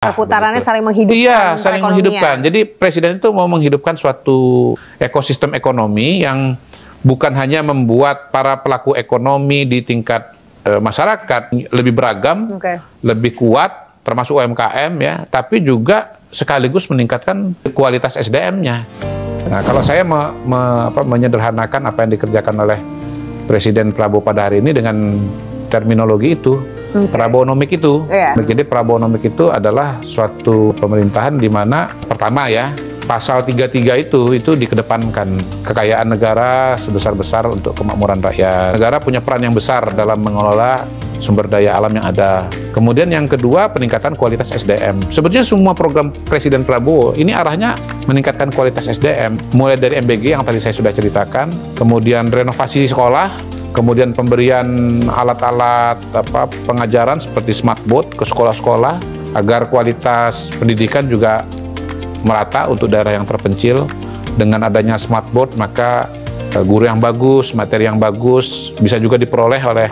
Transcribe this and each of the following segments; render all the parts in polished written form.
Perputarannya saling menghidupkan. Iya, saling menghidupkan. Jadi presiden itu mau menghidupkan suatu ekosistem ekonomi yang bukan hanya membuat para pelaku ekonomi di tingkat masyarakat lebih beragam, lebih kuat, termasuk UMKM ya, tapi juga sekaligus meningkatkan kualitas SDM-nya. Nah, kalau saya menyederhanakan apa yang dikerjakan oleh Presiden Prabowo pada hari ini dengan terminologi itu. Prabowonomik itu. Jadi Prabowonomik itu adalah suatu pemerintahan di mana pertama ya, pasal 33 itu dikedepankan kekayaan negara sebesar-besar untuk kemakmuran rakyat. Negara punya peran yang besar dalam mengelola sumber daya alam yang ada. Kemudian yang kedua, peningkatan kualitas SDM. Sebetulnya semua program Presiden Prabowo ini arahnya meningkatkan kualitas SDM, mulai dari MBG yang tadi saya sudah ceritakan, kemudian renovasi sekolah, kemudian pemberian alat-alat pengajaran seperti smartboard ke sekolah-sekolah agar kualitas pendidikan juga merata untuk daerah yang terpencil. Dengan adanya smartboard maka guru yang bagus, materi yang bagus bisa juga diperoleh oleh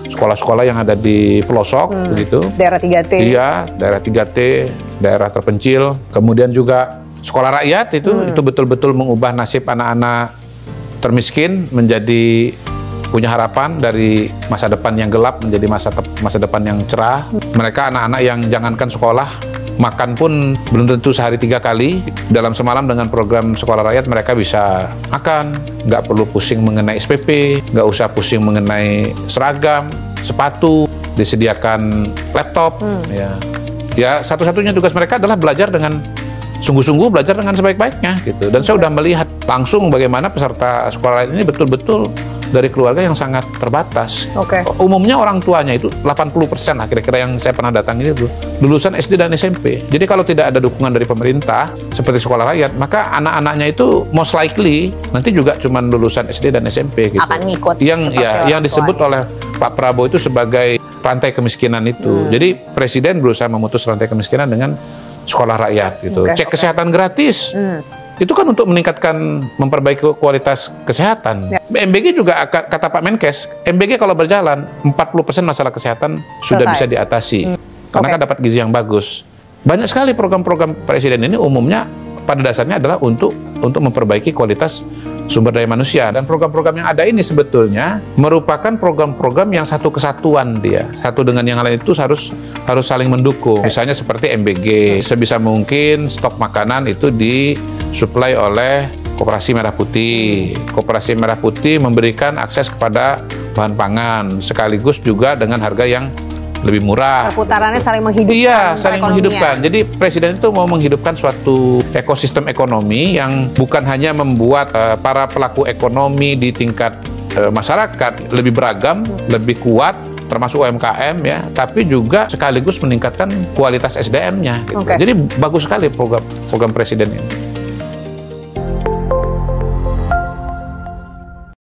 sekolah-sekolah yang ada di pelosok begitu. Daerah 3T. Iya, daerah 3T, daerah terpencil. Kemudian juga sekolah rakyat itu betul-betul mengubah nasib anak-anak termiskin menjadi punya harapan dari masa depan yang gelap menjadi masa depan yang cerah. Mereka anak-anak yang jangankan sekolah, makan pun belum tentu sehari 3 kali. Dalam semalam dengan program sekolah rakyat mereka bisa makan, nggak perlu pusing mengenai SPP, nggak usah pusing mengenai seragam, sepatu, disediakan laptop. Ya satu-satunya tugas mereka adalah belajar dengan sungguh-sungguh, belajar dengan sebaik-baiknya gitu. Dan saya sudah melihat langsung bagaimana peserta sekolah rakyat ini betul-betul dari keluarga yang sangat terbatas. Umumnya orang tuanya itu 80% lah kira-kira yang saya pernah datangi itu lulusan SD dan SMP. Jadi kalau tidak ada dukungan dari pemerintah seperti sekolah rakyat, maka anak-anaknya itu most likely nanti juga cuma lulusan SD dan SMP gitu. Akan ngikut. Yang disebut oleh Pak Prabowo itu sebagai rantai kemiskinan itu. Jadi presiden berusaha memutus rantai kemiskinan dengan sekolah rakyat gitu. Cek kesehatan gratis. Itu kan untuk meningkatkan, memperbaiki kualitas kesehatan. MBG juga, kata Pak Menkes, MBG kalau berjalan, 40% masalah kesehatan sudah bisa diatasi. Karena kan dapat gizi yang bagus. Banyak sekali program-program presiden ini umumnya pada dasarnya adalah untuk memperbaiki kualitas sumber daya manusia. Dan program-program yang ada ini sebetulnya merupakan program-program yang satu kesatuan dia. Satu dengan yang lain itu harus saling mendukung. Misalnya seperti MBG, sebisa mungkin stok makanan itu disuplai oleh Koperasi Merah Putih. Koperasi Merah Putih memberikan akses kepada bahan pangan, sekaligus juga dengan harga yang lebih murah. Perputarannya saling menghidupkan. Iya, saling menghidupkan. Jadi presiden itu mau menghidupkan suatu ekosistem ekonomi yang bukan hanya membuat para pelaku ekonomi di tingkat masyarakat lebih beragam, lebih kuat, termasuk UMKM ya, tapi juga sekaligus meningkatkan kualitas SDM-nya. Gitu. Jadi bagus sekali program presiden ini.